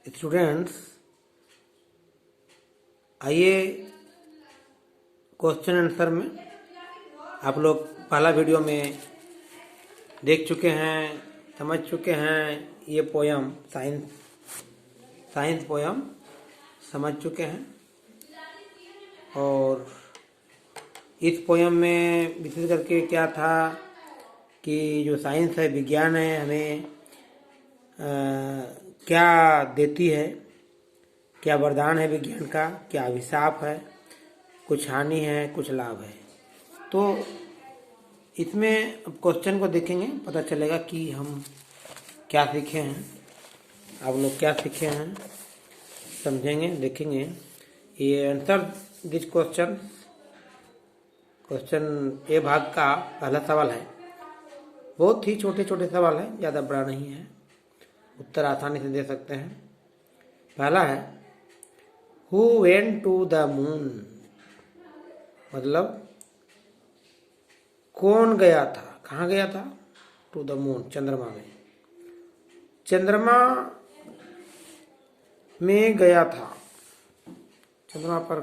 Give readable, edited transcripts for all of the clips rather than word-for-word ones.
Students, आइए question answer में आप लोग पहला वीडियो में देख चुके हैं, समझ चुके हैं। ये पोयम साइंस पोयम समझ चुके हैं और इस पोयम में विशेष करके क्या था कि जो साइंस है, विज्ञान है, हमें क्या देती है, क्या वरदान है विज्ञान का, क्या अभिशाप है, कुछ हानि है, कुछ लाभ है। तो इसमें अब क्वेश्चन को देखेंगे, पता चलेगा कि हम क्या सीखे हैं, आप लोग क्या सीखे हैं, समझेंगे, देखेंगे। ये आंसर दिस क्वेश्चन ए भाग का पहला सवाल है। बहुत ही छोटे छोटे सवाल है, ज़्यादा बड़ा नहीं है, उत्तर आसानी से दे सकते हैं। पहला है who went to the moon, मतलब कौन गया था, कहाँ गया था? टू द मून, चंद्रमा में। चंद्रमा में गया था, चंद्रमा पर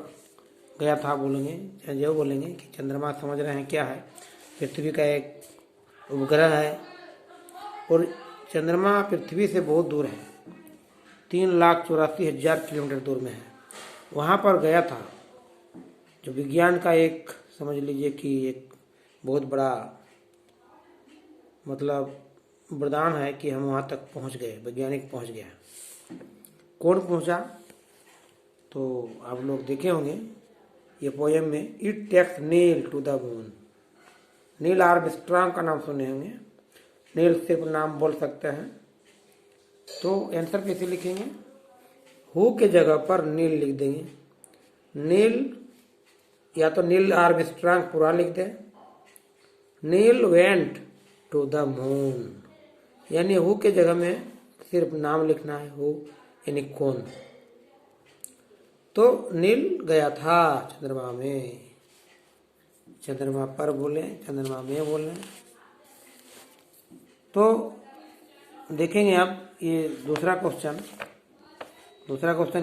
गया था बोलेंगे, जो बोलेंगे कि चंद्रमा समझ रहे हैं क्या है, पृथ्वी का एक उपग्रह है और चंद्रमा पृथ्वी से बहुत दूर है, 3,84,000 किलोमीटर दूर में है। वहाँ पर गया था, जो विज्ञान का एक समझ लीजिए कि एक बहुत बड़ा मतलब वरदान है कि हम वहाँ तक पहुँच गए, वैज्ञानिक पहुँच गया। कौन पहुँचा? तो आप लोग देखे होंगे ये पोयम में, it takes Neil to the moon. Neil Armstrong का नाम सुने होंगे, नील सिर्फ नाम बोल सकते हैं। तो आंसर कैसे लिखेंगे? हु के जगह पर नील लिख देंगे। नील, या तो नील आर्मस्ट्रांग पूरा लिख दें, नील वेंट टू द मून, यानी हु के जगह में सिर्फ नाम लिखना है, हु यानी कौन। तो नील गया था चंद्रमा में, चंद्रमा पर बोले, चंद्रमा में बोले। तो देखेंगे आप ये दूसरा क्वेश्चन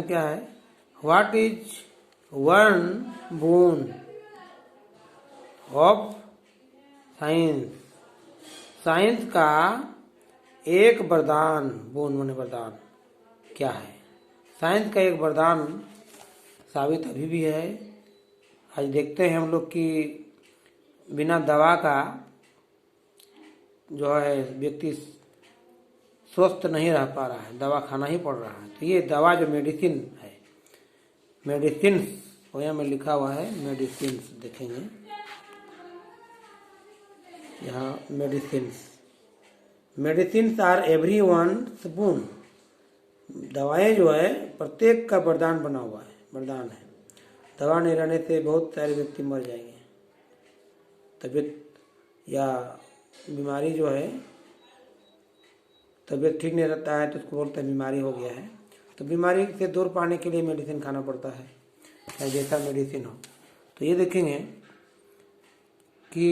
क्या है? What is one boon of science? Science का एक वरदान, बोन माने वरदान, क्या है? साइंस का एक वरदान साबित अभी भी है। आज देखते हैं हम लोग कि बिना दवा का जो है व्यक्ति स्वस्थ नहीं रह पा रहा है, दवा खाना ही पड़ रहा है। तो ये दवा जो मेडिसिन है, मेडिसिन्स पोयम में लिखा हुआ है, मेडिसिन्स देखेंगे यहाँ, medicines are every one boon. दवाएं जो है प्रत्येक का वरदान बना हुआ है, वरदान है। दवा नहीं रहने से बहुत सारे व्यक्ति मर जाएंगे। तबीयत या बीमारी जो है, तबीयत ठीक नहीं रहता है तो उसको बोलते हैं बीमारी हो गया है। तो बीमारी से दूर पाने के लिए मेडिसिन खाना पड़ता है, चाहे जैसा मेडिसिन हो। तो ये देखेंगे कि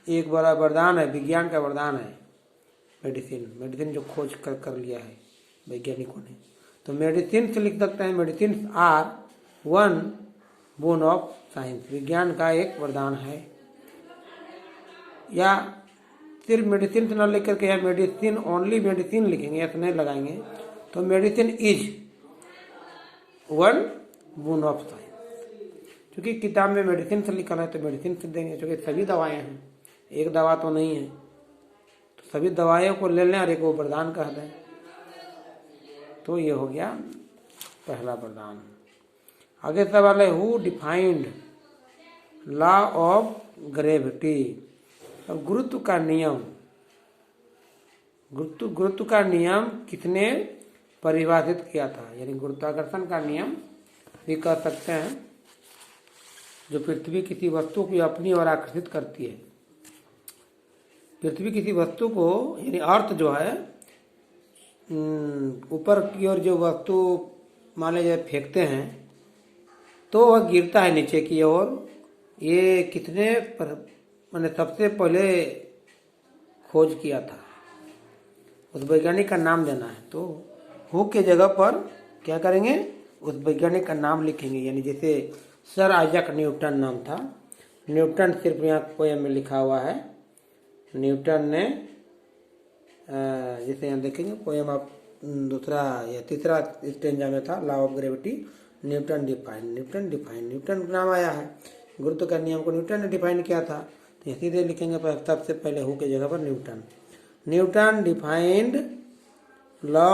एक बड़ा वरदान है, विज्ञान का वरदान है मेडिसिन जो खोज कर लिया है वैज्ञानिकों ने। तो मेडिसिन से लिख सकते हैं, medicine are one boon of science, विज्ञान का एक वरदान है। या सिर्फ मेडिसिन से न लिख करके या मेडिसिन ओनली मेडिसिन लिखेंगे, ऐसा नहीं लगाएंगे। तो medicine is one boon of science, क्योंकि किताब में मेडिसिन से लिखा है तो मेडिसिन से देंगे, क्योंकि सभी दवाएं हैं, एक दवा तो नहीं है। तो सभी दवाइयों को ले लें और एक वो वरदान कह दें। तो ये हो गया पहला वरदान। आगे सवाल है who defined law of gravity. अब गुरुत्व का नियम, गुरुत्व का नियम किसने परिभाषित किया था? यानी गुरुत्वाकर्षण का नियम भी कह सकते हैं, जो पृथ्वी किसी वस्तु को अपनी ओर आकर्षित करती है। पृथ्वी किसी वस्तु को, यानी अर्थ जो है, ऊपर की ओर जो वस्तु मान लीजिए फेंकते हैं तो वह गिरता है नीचे की ओर। ये कितने मैंने सबसे पहले खोज किया था, उस वैज्ञानिक का नाम देना है। तो हु के जगह पर क्या करेंगे, उस वैज्ञानिक का नाम लिखेंगे। यानी जैसे सर आइजैक न्यूटन नाम था, न्यूटन सिर्फ यहाँ पोएम में लिखा हुआ है। न्यूटन ने जैसे यहाँ देखेंगे पोएम आप दूसरा या तीसरा स्टेंजा में था, law of gravity, Newton define, Newton नाम आया है। गुरुत्व का नियम को न्यूटन ने डिफाइन किया था, तो सीधे लिखेंगे सबसे पहले हु के जगह पर Newton defined law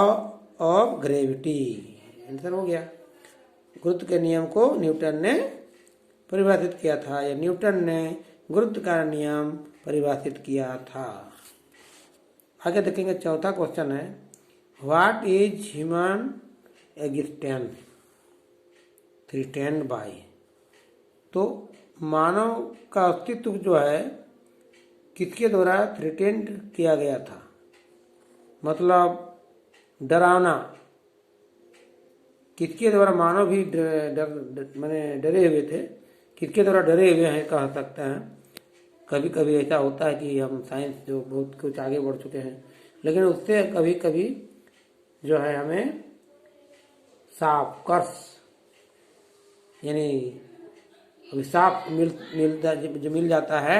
of gravity. Answer हो गया। गुरुत्व के नियम को न्यूटन ने परिभाषित किया था, या न्यूटन ने गुरुत्व का नियम परिभाषित किया था। आगे देखेंगे, चौथा क्वेश्चन है, what is human existence threatened by. तो मानव का अस्तित्व जो है किसके द्वारा थ्रेटेंड किया गया था, मतलब डरावना, किसके द्वारा मानव भी माने डरे हुए थे, किसके द्वारा डरे हुए हैं कह सकते हैं। कभी कभी ऐसा होता है कि हम साइंस जो बहुत कुछ आगे बढ़ चुके हैं, लेकिन उससे कभी कभी जो है हमें साफ कर्स यानी अभिशाप मिल जाता है,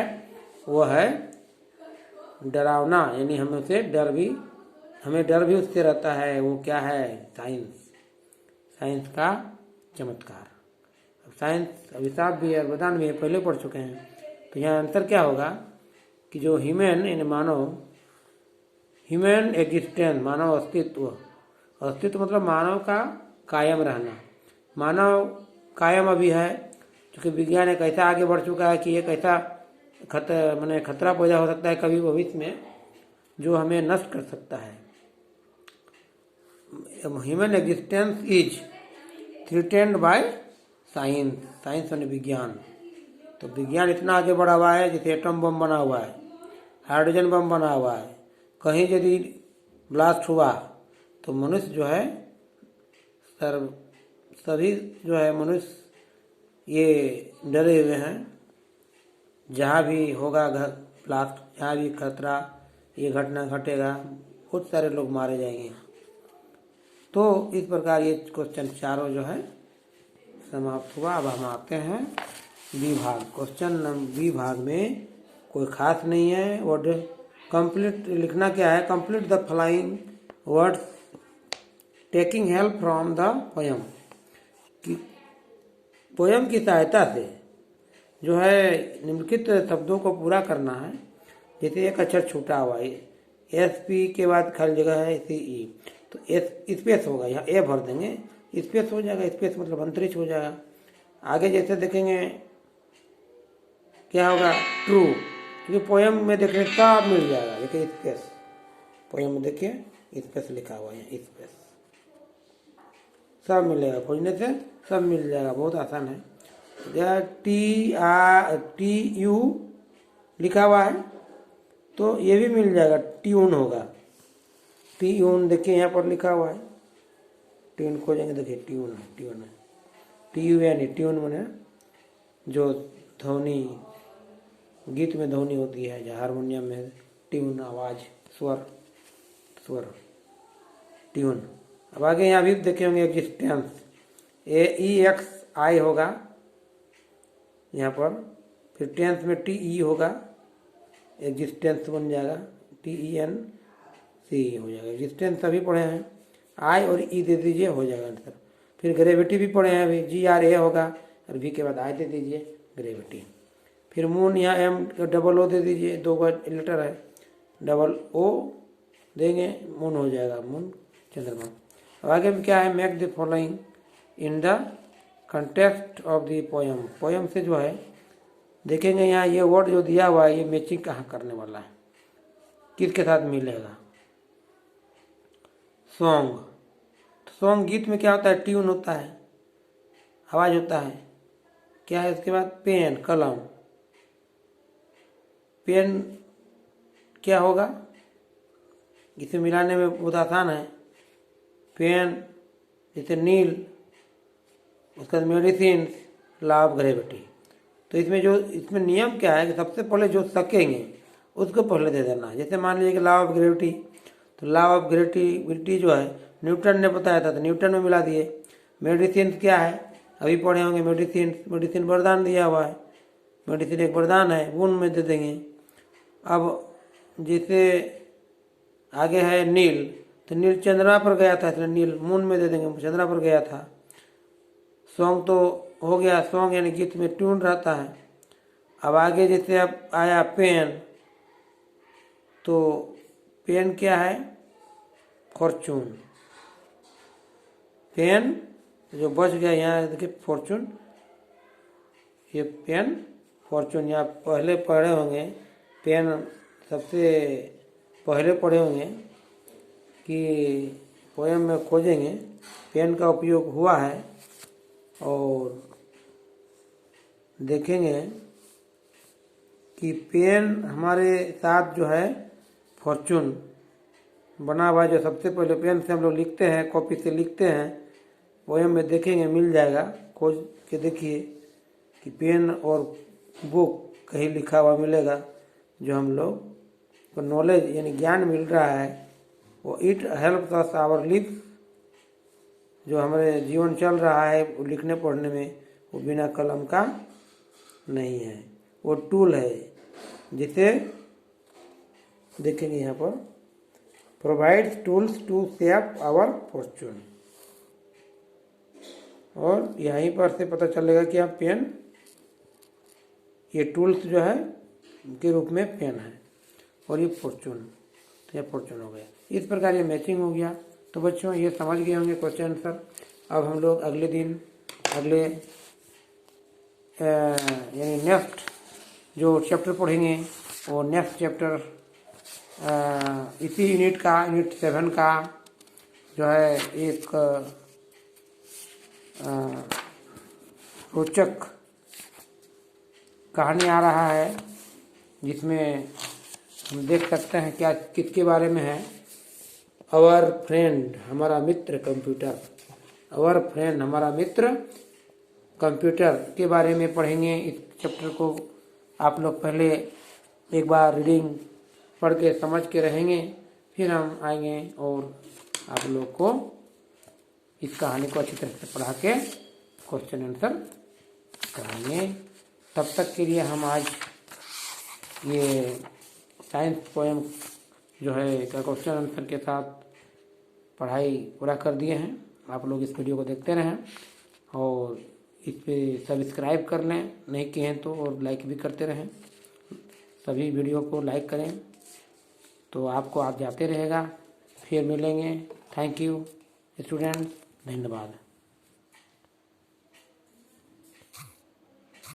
वो है डरावना। यानी हमें डर भी उससे रहता है। वो क्या है, साइंस का चमत्कार। अब साइंस अभिशाप भी है, वरदान भी है, पहले पढ़ चुके हैं। तो यहाँ अंतर क्या होगा कि जो ह्यूमन यानी ह्यूमन एग्जिस्टेंस, मानव अस्तित्व मतलब मानव का कायम रहना। मानव कायम अभी है, क्योंकि विज्ञान एक ऐसा आगे बढ़ चुका है कि एक ऐसा खतरा पैदा हो सकता है कभी भविष्य में जो हमें नष्ट कर सकता है। Human existence is threatened by science यानी विज्ञान। तो विज्ञान इतना आगे बढ़ा हुआ है, जैसे एटम बम बना हुआ है, हाइड्रोजन बम बना हुआ है। कहीं यदि ब्लास्ट हुआ तो मनुष्य जो है सभी जो है मनुष्य ये डरे हुए हैं। जहाँ भी होगा ब्लास्ट, जहाँ भी खतरा, ये घटना घटेगा, बहुत सारे लोग मारे जाएंगे। तो इस प्रकार ये क्वेश्चन चारों जो है समाप्त हुआ। अब हम आते हैं बी भाग। क्वेश्चन नंबर बी भाग में कोई खास नहीं है। वर्ड कंप्लीट लिखना क्या है, complete the following words taking help from the poem. Poem की सहायता से जो है निम्नलिखित शब्दों को पूरा करना है। जैसे एक अक्षर छूटा हुआ है, एस पी के बाद खाली जगह है सी ई, तो एस स्पेस होगा, यहाँ ए भर देंगे, स्पेस हो जाएगा। स्पेस मतलब अंतरिक्ष हो जाएगा। आगे जैसे देखेंगे क्या होगा, ट्रू, क्योंकि पोयम में देखने सब मिल जाएगा। देखिए स्पेस, पोयम में देखिए स्पेस लिखा हुआ है, स्पेस सब मिलेगा, खोजने से सब मिल जाएगा, बहुत आसान है। टी यू लिखा हुआ है तो ये भी मिल जाएगा, ट्यून होगा, ट्यून देखिए यहाँ पर लिखा हुआ है, ट्यून खोजेंगे, देखिए ट्यून है, TUN, ट्यून माने जो ध्वनि, गीत में ध्वनि होती है, जो हारमोनियम में ट्यून, आवाज, स्वर ट्यून। अब आगे यहाँ भी देखे होंगे एग्जिस्टेंस, AEXI होगा यहाँ पर, फिर टेंस में TE होगा, एग्जिस्टेंस बन जाएगा, TENC हो जाएगा। एग्जिस्टेंस सभी पढ़े हैं, I और E दे दीजिए, हो जाएगा आंसर। फिर ग्रेविटी भी पढ़े हैं अभी, GRA होगा और V के बाद I दे दीजिए, ग्रेविटी। फिर मून, यहाँ M डबल O दे दीजिए, 2 लेटर है, डबल O देंगे, मून हो जाएगा, मून चंद्रमा। अब आगे में क्या है, make the following in the context of the poem. Poem से जो है देखेंगे यहाँ ये वर्ड जो दिया हुआ है, ये मैचिंग कहाँ करने वाला है, किसके साथ मिलेगा। सॉन्ग गीत में क्या होता है, ट्यून होता है, आवाज होता है, क्या है। उसके बाद पेन, कलम, पेन क्या होगा, इसे मिलाने में बहुत आसान है। पेन जैसे नील, उसका मेडिसिन, लॉ ऑफ ग्रेविटी। तो इसमें नियम क्या है कि सबसे पहले जो सकेंगे उसको पहले दे देना है। जैसे मान लीजिए कि लॉ ऑफ ग्रेविटी, तो लॉ ऑफ ग्रेविटी जो है न्यूटन ने बताया था, तो न्यूटन में मिला दिए। मेडिसिन क्या है, अभी पढ़े होंगे मेडिसिन वरदान दिया हुआ है, मेडिसिन एक वरदान है, मून में दे देंगे। अब जैसे आगे है नील, तो नील चंद्रमा पर गया था, इसलिए नील मून में दे देंगे, चंद्रमा पर गया था। सॉन्ग तो हो गया, सॉन्ग यानी गीत में ट्यून रहता है। अब आगे जैसे अब आया पेन, तो पेन क्या है, फॉर्चून। पेन जो बच गया यहाँ देखिए फॉर्चून, ये पेन फॉर्चून यहाँ पहले पढ़े होंगे, पेन सबसे पहले पढ़े होंगे कि पोएम में खोजेंगे पेन का उपयोग हुआ है, और देखेंगे कि पेन हमारे साथ जो है फॉर्चून बना हुआ है, जो सबसे पहले पेन से हम लोग लिखते हैं, कॉपी से लिखते हैं, पोएम में देखेंगे मिल जाएगा, खोज के देखिए कि पेन और बुक कहीं लिखा हुआ मिलेगा। जो हम लोग को नॉलेज यानी ज्ञान मिल रहा है वो it helps us our live, जो हमारे जीवन चल रहा है वो लिखने पढ़ने में, वो बिना कलम का नहीं है, वो टूल है जिसे देखेंगे यहाँ पर, provides tools to shape our fortune. और यहीं पर से पता चलेगा कि आप पेन, ये टूल्स जो है के रूप में पेन है, और ये फॉर्चून, तो ये फॉर्चून हो गया। इस प्रकार ये मैचिंग हो गया। तो बच्चों ये समझ गए होंगे क्वेश्चन आंसर। अब हम लोग अगले दिन अगले यानी नेक्स्ट जो चैप्टर पढ़ेंगे वो नेक्स्ट चैप्टर इसी यूनिट का, यूनिट 7 का जो है एक रोचक कहानी आ रहा है, जिसमें हम देख सकते हैं क्या किसके बारे में है, आवर फ्रेंड हमारा मित्र कंप्यूटर, आवर फ्रेंड हमारा मित्र कंप्यूटर के बारे में पढ़ेंगे। इस चैप्टर को आप लोग पहले एक बार रीडिंग पढ़ के समझ के रहेंगे, फिर हम आएंगे और आप लोग को इस कहानी को अच्छी तरह से पढ़ा के क्वेश्चन आंसर कराएंगे। तब तक के लिए हम आज ये साइंस पोएम जो है क्वेश्चन आंसर के साथ पढ़ाई पूरा कर दिए हैं। आप लोग इस वीडियो को देखते रहें और इस पे सब्सक्राइब कर लें, नहीं किए हैं तो, और लाइक भी करते रहें। सभी वीडियो को लाइक करें तो आपको आज जाते रहेगा। फिर मिलेंगे। थैंक यू स्टूडेंट्स, धन्यवाद।